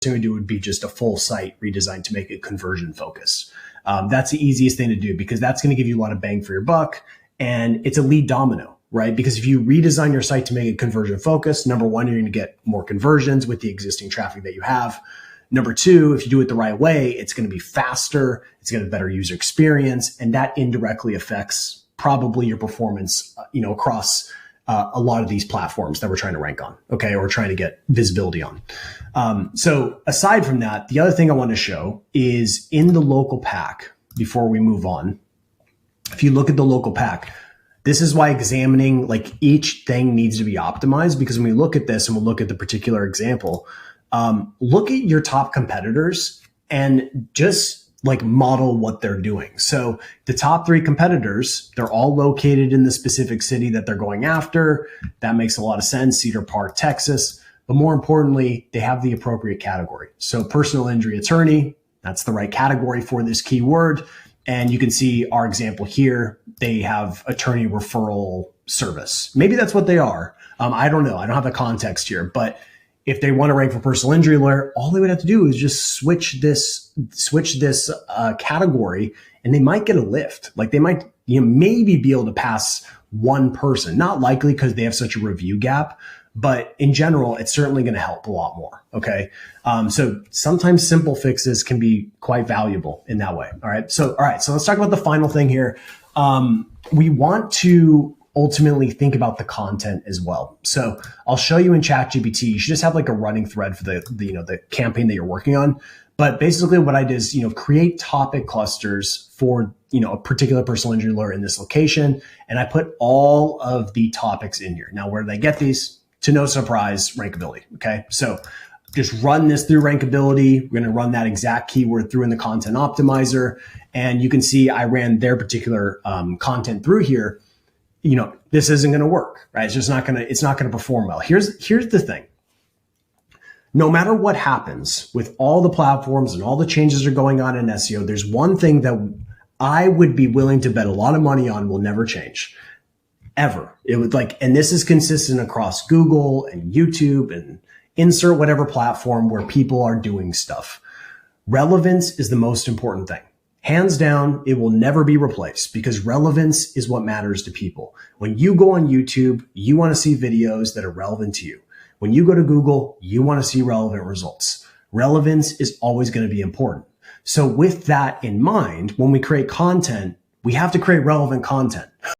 thing we do would be just a full site redesign to make it conversion focused. That's the easiest thing to do because that's going to give you a lot of bang for your buck. And it's a lead domino, right? Because if you redesign your site to make it conversion focused, number one, you're going to get more conversions with the existing traffic that you have. Number two, if you do it the right way, it's going to be faster. It's going to have a better user experience. And that indirectly affects probably your performance, across a lot of these platforms that we're trying to rank on, okay, or trying to get visibility on. So aside from that, the other thing I want to show is in the local pack, before we move on, if you look at the local pack, this is why examining like each thing needs to be optimized, because when we look at this and we'll look at the particular example, look at your top competitors and just like model what they're doing. So the top 3 competitors, they're all located in the specific city that they're going after. That makes a lot of sense. Cedar Park, Texas. But more importantly, they have the appropriate category. So personal injury attorney, that's the right category for this keyword. And you can see our example here. They have attorney referral service. Maybe that's what they are. I don't know. I don't have the context here, but if they want to rank for personal injury lawyer, all they would have to do is just switch this category, and they might get a lift. Like they might, maybe be able to pass one person. Not likely because they have such a review gap, but in general, it's certainly going to help a lot more. Okay, so sometimes simple fixes can be quite valuable in that way. All right, so let's talk about the final thing here. We want to ultimately think about the content as well. So I'll show you in ChatGPT. You should just have like a running thread for the campaign that you're working on. But basically what I did is, create topic clusters for, a particular personal injury lawyer in this location. And I put all of the topics in here. Now, where did I get these? To no surprise, Rankability. Okay. So just run this through Rankability. We're going to run that exact keyword through in the content optimizer. And you can see I ran their particular content through here. This isn't going to work, right? It's not going to perform well. Here's the thing. No matter what happens with all the platforms and all the changes that are going on in SEO, there's one thing that I would be willing to bet a lot of money on will never change ever. It would and this is consistent across Google and YouTube and insert whatever platform where people are doing stuff. Relevance is the most important thing. Hands down, it will never be replaced because relevance is what matters to people. When you go on YouTube, you want to see videos that are relevant to you. When you go to Google, you want to see relevant results. Relevance is always going to be important. So with that in mind, when we create content, we have to create relevant content.